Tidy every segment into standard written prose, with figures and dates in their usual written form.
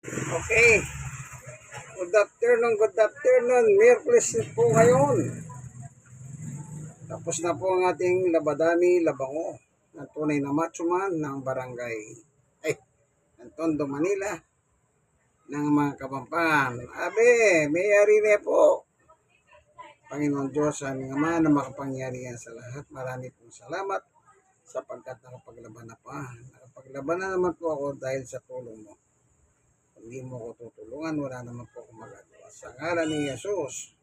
Okay. Good afternoon. Miyerkules po ngayon. Tapos na po ang ating labadani labango ng tunay na matsuman ng barangay ng Tondo, Manila ng mga Kapampangan. Abe, may-ari na po. Panginoon Diyos, aming Ama na makapangyarihan sa lahat. Marami pong salamat sapagkat nakapaglaban na pa. Nakapaglaban na naman po ako dahil sa tulong mo. Kung hindi mo ako tutulungan, wala naman po akong magagawa. Sa ngalan ni Jesus.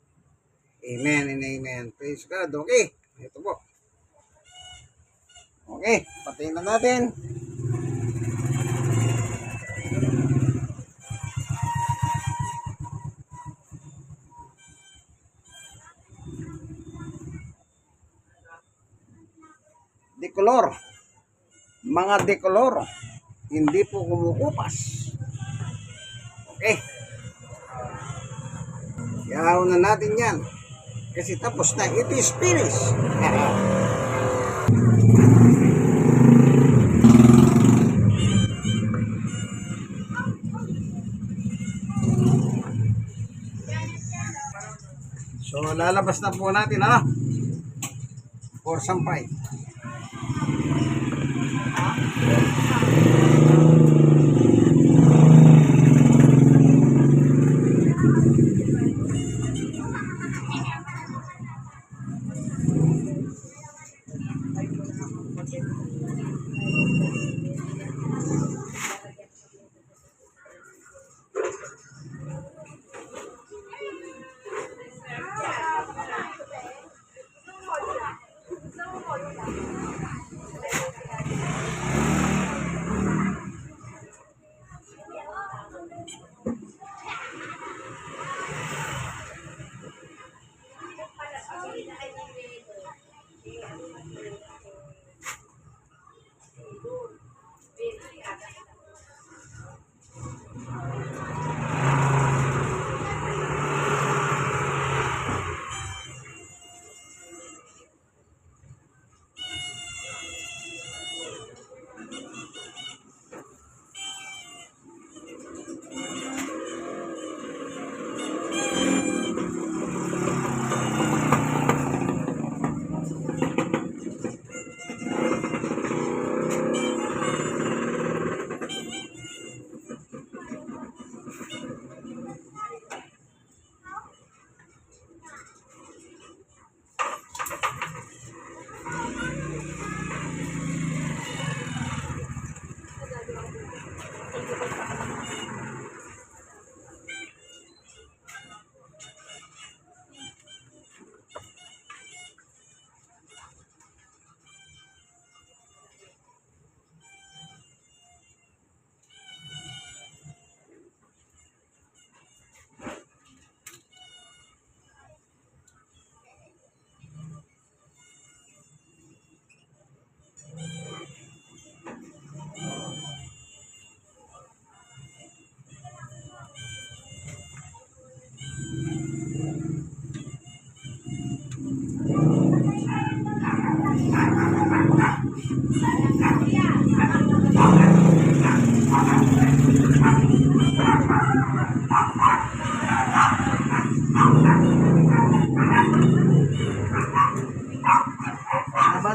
Amen and amen. Praise God. Okay. Ito po. Okay. Patayin na natin. Decolor. Mga decolor. Hindi po kumukupas. Okay. Yaw na natin yan. Kasi tapos na. It is finished. So, lalabas na po natin, for sampay.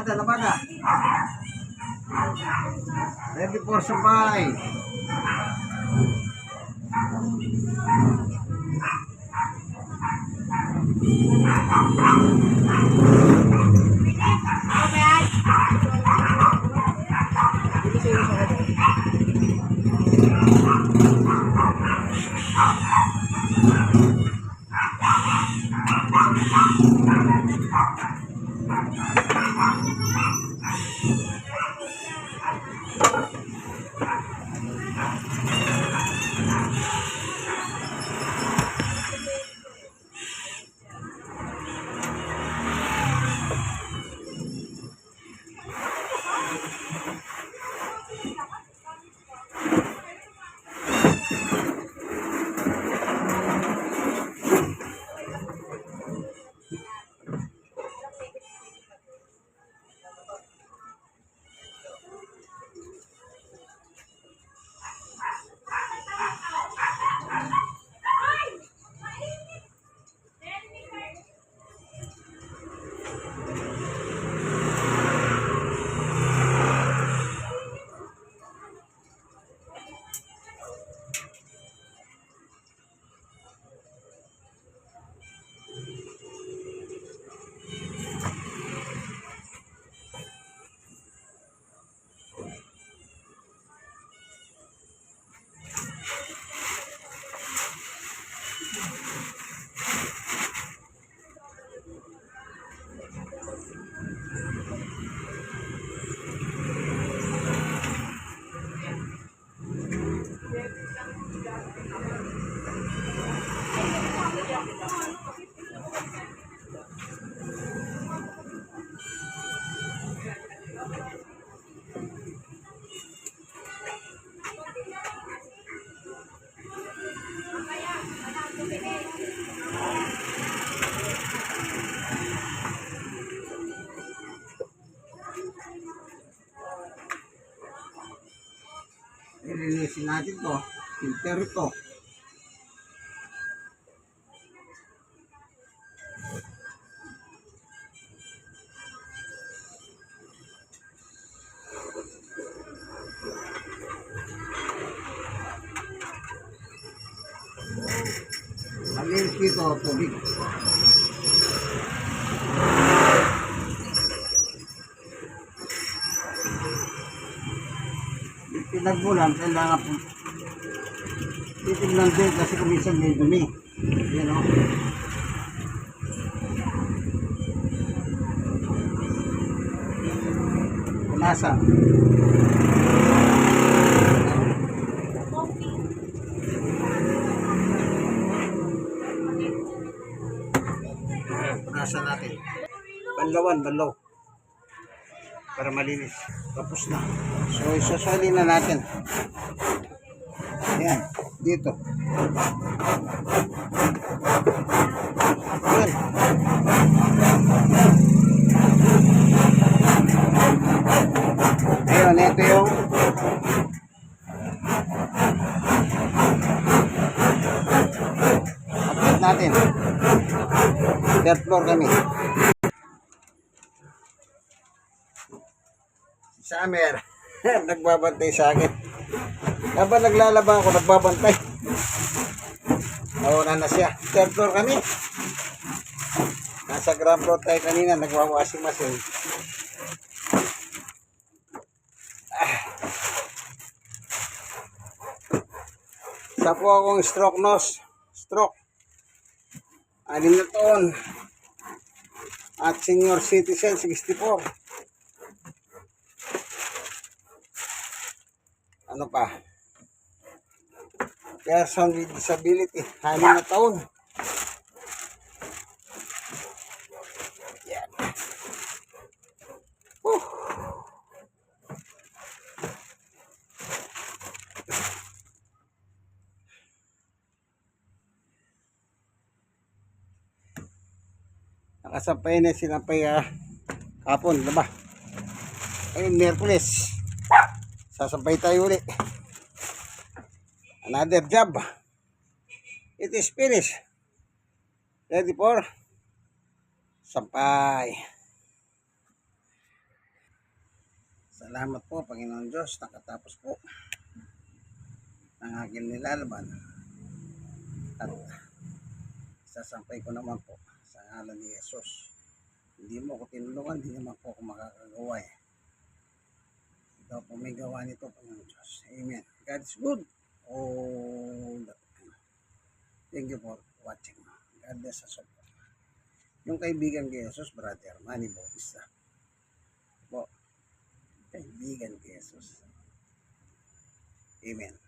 Labada. Ready for sampay. natin to. Filter ito. Malinis dito, tubig. Pinagbulan, kailangan po titignan din kasi kuminsan may dumi. Yan o. Punasan. Punasan natin. Banlawan, banlaw. Para malinis. Tapos na. So, isasali na natin. Ayan. Dito. Ayan. Ayun, ito yung update natin. Third floor kami. Summer. Nagbabantay sa akin. Habang naglalaba ako, nagbabantay. Nauna na siya. Third floor kami. Nasa ground floor tayo kanina. Nagwawashing machine. Isa po akong stroke nose. Stroke. 6 na taon. At senior citizen, 64. Ano pa? Person with disability, 6 na taon. Yan. Nakasampay na sinampay kapon, diba? Ayun, Merkules. Sasampay tayo ulit. Another job. It is finished. Ready for sampay. Salamat po, Panginoon Diyos. Nakatapos po ng aking nilalaban. At sasampay ko naman po sa ngalan ni Jesus. Hindi mo ako tinulungan, hindi naman po ako makakagawa eh. Ikaw po may gawa nito, Panginoon Diyos. Amen. God is good all the time. Thank you for watching. God bless us all. Yung kaibigan kay Jesus, Brother Manny Bautista. Po, kaibigan kay Jesus. Amen.